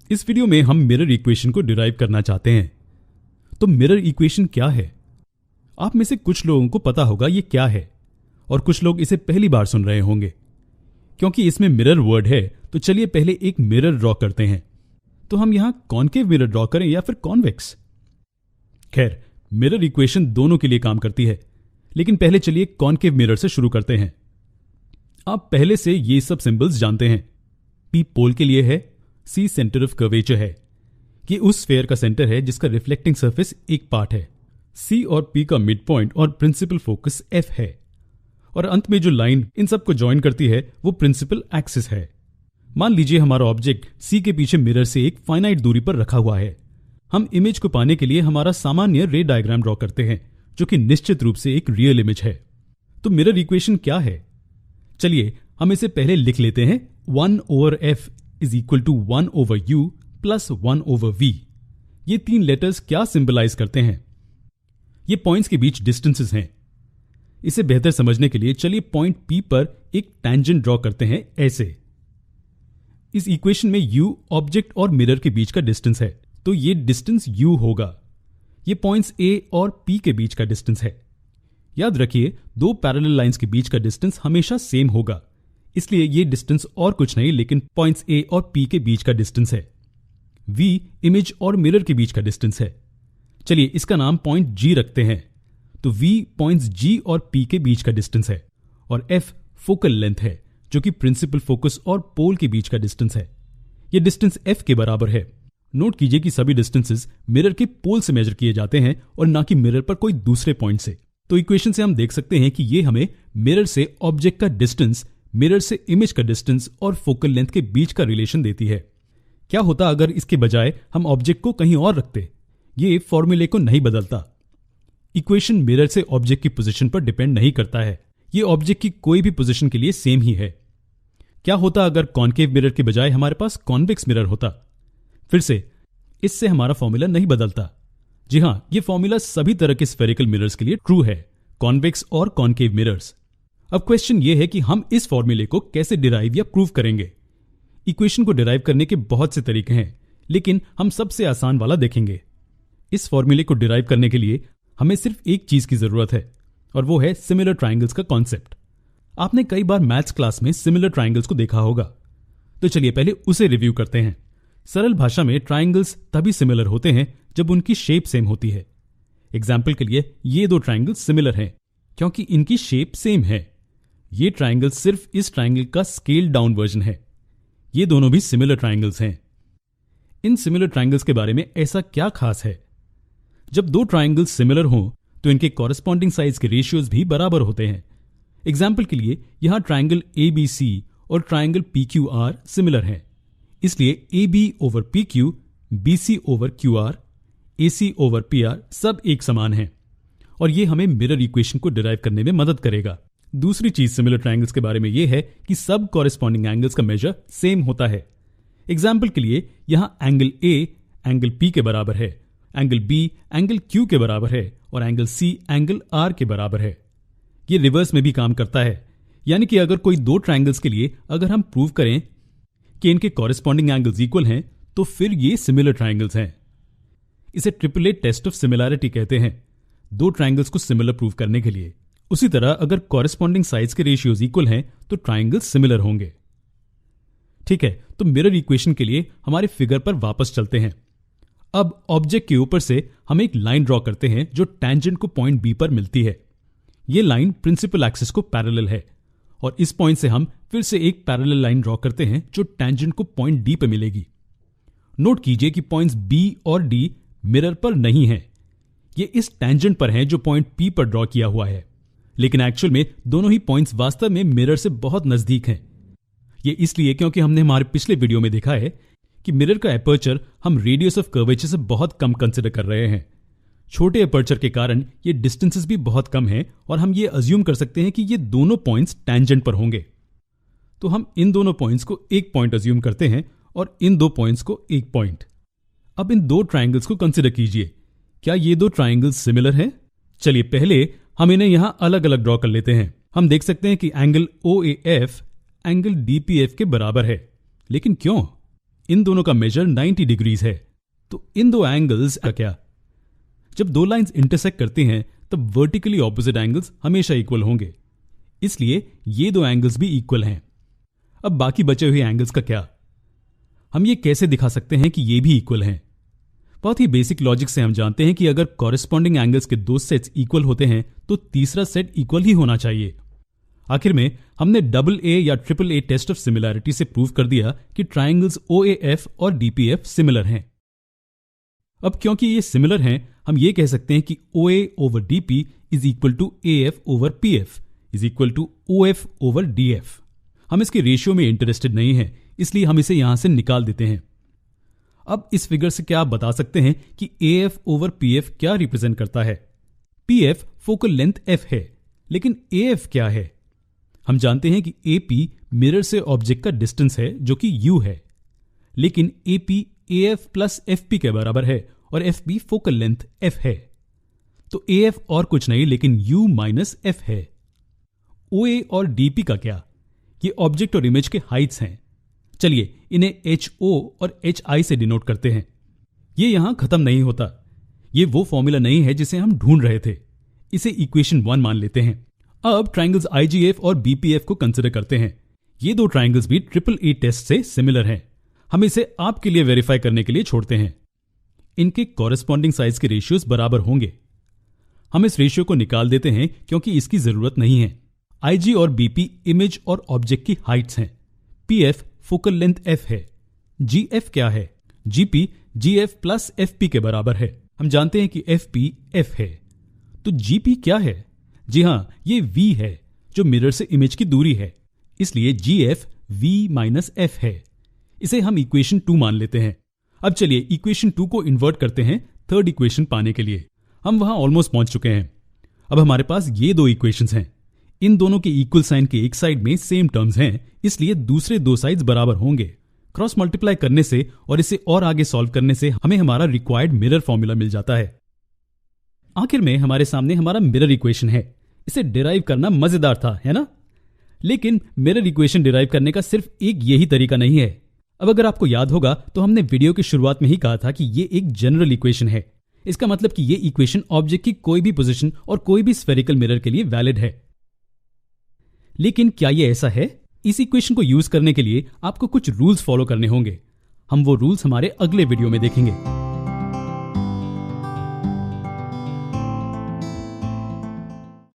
इस वीडियो में हम मिरर इक्वेशन को डिराइव करना चाहते हैं। तो मिरर इक्वेशन क्या है? आप में से कुछ लोगों को पता होगा ये क्या है और कुछ लोग इसे पहली बार सुन रहे होंगे। क्योंकि इसमें मिरर वर्ड है तो चलिए पहले एक मिरर ड्रॉ करते हैं। तो हम यहां कॉनकेव मिरर ड्रॉ करें या फिर कॉन्वेक्स? खैर, मिरर इक्वेशन दोनों के लिए काम करती है, लेकिन पहले चलिए कॉनकेव मिरर से शुरू करते हैं। आप पहले से ये सब सिंबल्स जानते हैं। P पोल के लिए है, C सेंटर ऑफ कर्वेचर है, ये उस स्फीयर का सेंटर है जिसका रिफ्लेक्टिंग सरफेस एक पार्ट है। C और P का मिड पॉइंट और प्रिंसिपल फोकस F है, और अंत में जो लाइन इन सब को ज्वाइन करती है वो प्रिंसिपल एक्सिस है। मान लीजिए हमारा ऑब्जेक्ट C के पीछे मिरर से एक फाइनाइट दूरी पर रखा हुआ है। हम इमेज को पाने के लिए हमारा सामान्य रे डायग्राम ड्रॉ करते हैं, जो कि निश्चित रूप से एक रियल इमेज है। तो मिरर इक्वेशन क्या है? चलिए हम इसे पहले लिख लेते हैं। 1/f is equal to 1/u plus 1/v। ये तीन लेटर्स क्या सिंबलाइज करते हैं? ये पॉइंट्स के बीच डिस्टेंसेस हैं। इसे बेहतर समझने के लिए चलिए पॉइंट P पर एक टेंजेंट ड्रॉ करते हैं ऐसे। इस इक्वेशन में u ऑब्जेक्ट और मिरर के बीच का डिस्टेंस है, तो ये डिस्टेंस u होगा। ये पॉइंट्स A और P के बीच का डिस्टेंस है। याद रखिए, दो पैरेलल लाइंस के बीच का डिस्टेंस हमेशा सेम होगा, इसलिए ये डिस्टेंस और कुछ नहीं लेकिन पॉइंट्स A और P के बीच का डिस्टेंस है। V इमेज और मिरर के बीच का डिस्टेंस है। चलिए इसका नाम पॉइंट G रखते हैं। तो V पॉइंट्स G और P के बीच का डिस्टेंस है, और F फोकल लेंथ है, जो कि प्रिंसिपल फोकस और पोल के बीच का डिस्टेंस है। यह डिस्टेंस F के बराबर है। नोट कीजिए कि सभी डिस्टेंसेस मिरर के पोल से मेजर किए जाते हैं और ना कि मिरर पर कोई दूसरे पॉइंट से। तो इक्वेशन से हम देख सकते हैं कि ये हमें मिरर से ऑब्जेक्ट का डिस्टेंस, मिरर से इमेज का डिस्टेंस और फोकल लेंथ के बीच का रिलेशन देती है। क्या होता अगर इसके बजाय हम ऑब्जेक्ट को कहीं और रखते? ये फॉर्मूले को नहीं बदलता। इक्वेशन मिरर से ऑब्जेक्ट की पोजीशन पर डिपेंड नहीं करता है। ये ऑब्जेक्ट की कोई भी पोजीशन के लिए सेम ही है। क्या होता अगर कॉनकेव मिरर के बजाय हमारे पास कॉन्वेक्स मिरर होता? फिर से इससे हमारा फॉर्मूला नहीं बदलता। जी हां, ये फॉर्मूला सभी तरह के स्फेरिकल मिरर्स के लिए ट्रू है, कॉन्वेक्स और कॉनकेव मिरर्स। अब क्वेश्चन ये है कि हम इस फॉर्मूले को कैसे डिराइव या प्रूव करेंगे। इक्वेशन को डिराइव करने के बहुत से तरीके हैं, लेकिन हम सबसे आसान वाला देखेंगे। इस फॉर्मूले को डिराइव करने के लिए हमें सिर्फ एक चीज की जरूरत है, और वो है सिमिलर ट्राइंगल्स का कॉन्सेप्ट। आपने कई बार मैथ्स क्लास में सिमिलर ट्राइंगल्स को देखा होगा, तो चलिए पहले उसे रिव्यू करते हैं। सरल भाषा में ट्राइंगल्स तभी सिमिलर होते हैं जब उनकी शेप सेम होती है। एग्जाम्पल के लिए ये दो ट्राइंगल्स सिमिलर हैं क्योंकि इनकी शेप सेम है। ये ट्राइंगल सिर्फ इस ट्राइंगल का स्केल डाउन वर्जन है। ये दोनों भी सिमिलर ट्राइंगल्स हैं। इन सिमिलर ट्राइंगल्स के बारे में ऐसा क्या खास है? जब दो ट्राइंगल्स सिमिलर हों तो इनके कॉरेस्पॉन्डिंग साइड्स के रेशियोज भी बराबर होते हैं। एग्जाम्पल के लिए यहां ट्राइंगल ABC और ट्राइंगल PQR सिमिलर हैं, इसलिए AB over PQ, BC over QR, AC over PR सब एक समान हैं, और ये हमें मिरर इक्वेशन को डिराइव करने में मदद करेगा। दूसरी चीज सिमिलर ट्राइंगल्स के बारे में यह है कि सब कॉरेस्पॉन्डिंग एंगल्स का मेजर सेम होता है। एग्जाम्पल के लिए यहां एंगल A एंगल P के बराबर है, एंगल B एंगल Q के बराबर है, और एंगल C एंगल R के बराबर है। ये रिवर्स में भी काम करता है, यानी कि अगर कोई दो ट्राइंगल्स के लिए अगर हम प्रूव करें कि इनके कॉरेस्पॉन्डिंग एंगल्स इक्वल हैं, तो फिर ये सिमिलर ट्राइंगल्स हैं। इसे ट्रिपलेट टेस्ट ऑफ सिमिलैरिटी कहते हैं, दो ट्राइंगल्स को सिमिलर प्रूव करने के लिए। उसी तरह अगर कॉरेस्पॉन्डिंग साइड्स के रेशियोज इक्वल हैं तो ट्राइंगल्स सिमिलर होंगे। ठीक है, तो मिरर इक्वेशन के लिए हमारे फिगर पर वापस चलते हैं। अब ऑब्जेक्ट के ऊपर से हम एक लाइन ड्रॉ करते हैं जो टेंजेंट को पॉइंट B पर मिलती है। यह लाइन प्रिंसिपल एक्सिस को पैरेलल है, और इस पॉइंट से हम फिर से एक पैरेलल लाइन ड्रॉ करते हैं जो टेंजेंट को पॉइंट D पर मिलेगी। नोट कीजिए कि पॉइंट्स B और D मिरर पर नहीं हैं, ये इस टेंजेंट पर हैं जो पॉइंट P पर ड्रॉ किया हुआ है, लेकिन एक्चुअल में दोनों ही पॉइंट्स वास्तव में मिरर से बहुत नजदीक हैं। ये इसलिए क्योंकि हमने हमारे पिछले वीडियो में देखा है कि मिरर का एपर्चर हम रेडियस ऑफ कर्वेचर से बहुत कम कंसिडर कर रहे हैं। छोटे एपर्चर के कारण ये डिस्टेंसेस भी बहुत कम हैं, और हम ये अज्यूम कर सकते हैं कि ये दोनों पॉइंट्स टेंजेंट पर होंगे। तो हम इन दोनों पॉइंट्स को एक पॉइंट अज्यूम करते हैं और इन दो पॉइंट्स को एक पॉइंट। अब इन दो ट्राइंगल्स को कंसिडर कीजिए। क्या ये दो ट्राइंगल्स सिमिलर हैं? चलिए पहले हम इन्हें यहां अलग अलग ड्रॉ कर लेते हैं। हम देख सकते हैं कि एंगल OAF एंगल DPF के बराबर है, लेकिन क्यों? इन दोनों का मेजर 90 डिग्रीज है। तो इन दो एंगल्स का क्या? जब दो लाइंस इंटरसेक्ट करती हैं तब वर्टिकली ऑपोजिट एंगल्स हमेशा इक्वल होंगे, इसलिए ये दो एंगल्स भी इक्वल हैं। अब बाकी बचे हुए एंगल्स का क्या? हम ये कैसे दिखा सकते हैं कि ये भी इक्वल हैं? बहुत ही बेसिक लॉजिक से हम जानते हैं कि अगर कॉरेस्पॉन्डिंग एंगल्स के दो सेट्स इक्वल होते हैं तो तीसरा सेट इक्वल ही होना चाहिए। आखिर में हमने डबल ए या triple A test of similarity से प्रूव कर दिया कि ट्राइंगल्स OAF और DPF सिमिलर हैं। अब क्योंकि ये सिमिलर हैं, हम ये कह सकते हैं कि OA over DP is equal to AF over PF is equal to OF over DF। हम इसके रेशियो में इंटरेस्टेड नहीं हैं, इसलिए हम इसे यहां से निकाल देते हैं। अब इस फिगर से क्या आप बता सकते हैं कि AF ओवर PF क्या रिप्रेजेंट करता है? PF फोकल लेंथ F है, लेकिन AF क्या है? हम जानते हैं कि AP मिरर से ऑब्जेक्ट का डिस्टेंस है जो कि U है, लेकिन AP AF प्लस FP के बराबर है और FP फोकल लेंथ F है। तो AF और कुछ नहीं लेकिन U माइनस F है। OA और DP का क्या? ये ऑब्जेक्ट और इमेज के हाइट्स हैं। चलिए इन्हें HO और HI से डिनोट करते हैं। ये यहां खत्म नहीं होता। ये वो फॉर्मूला नहीं है जिसे हम ढूंढ रहे थे। इसे इक्वेशन 1 मान लेते हैं। अब ट्राइंगल्स IGF और BPF को कंसिडर करते हैं। ये दो ट्राइंगल्स भी ट्रिपल E टेस्ट से सिमिलर हैं। हम इसे आपके लिए वेरीफाई करने के लिए छोड़ते हैं। इनके कॉरेस्पॉन्डिंग साइज के रेशियोज बराबर होंगे। हम इस रेशियो को निकाल देते हैं क्योंकि इसकी जरूरत नहीं है। IG और BP इमेज और ऑब्जेक्ट की हाइट्स हैं। PF फोकल लेंथ F है। GF क्या है? GP GF प्लस FP के बराबर है। हम जानते हैं कि FP F है। तो GP क्या है? जी हां, ये V है जो मिरर से इमेज की दूरी है, इसलिए GF V माइनस F है। इसे हम इक्वेशन 2 मान लेते हैं। अब चलिए इक्वेशन 2 को इन्वर्ट करते हैं थर्ड इक्वेशन पाने के लिए। हम वहां ऑलमोस्ट पहुंच चुके हैं। अब हमारे पास ये दो इक्वेशंस हैं। इन दोनों के इक्वल साइन के एक साइड में सेम टर्म्स हैं, इसलिए दूसरे दो साइड्स बराबर होंगे। क्रॉस मल्टीप्लाई करने से और इसे और आगे सॉल्व करने से हमें हमारा रिक्वायर्ड मिरर फॉर्मूला मिल जाता है। आखिर में हमारे सामने हमारा मिरर इक्वेशन है। इसे डिराइव करना मजेदार था, है ना? लेकिन मिरर इक्वेशन डिराइव करने का सिर्फ एक यही तरीका नहीं है। अब अगर आपको याद होगा तो हमने वीडियो की शुरुआत में ही कहा था कि ये एक जनरल इक्वेशन है। इसका मतलब कि ये इक्वेशन ऑब्जेक्ट की कोई भी पोजीशन और कोई भी स्फेरिकल मिरर के लिए वैलिड है। लेकिन क्या ये ऐसा है? इस इक्वेशन को यूज करने के लिए आपको कुछ रूल्स फॉलो करने होंगे। हम वो रूल्स हमारे अगले वीडियो में देखेंगे।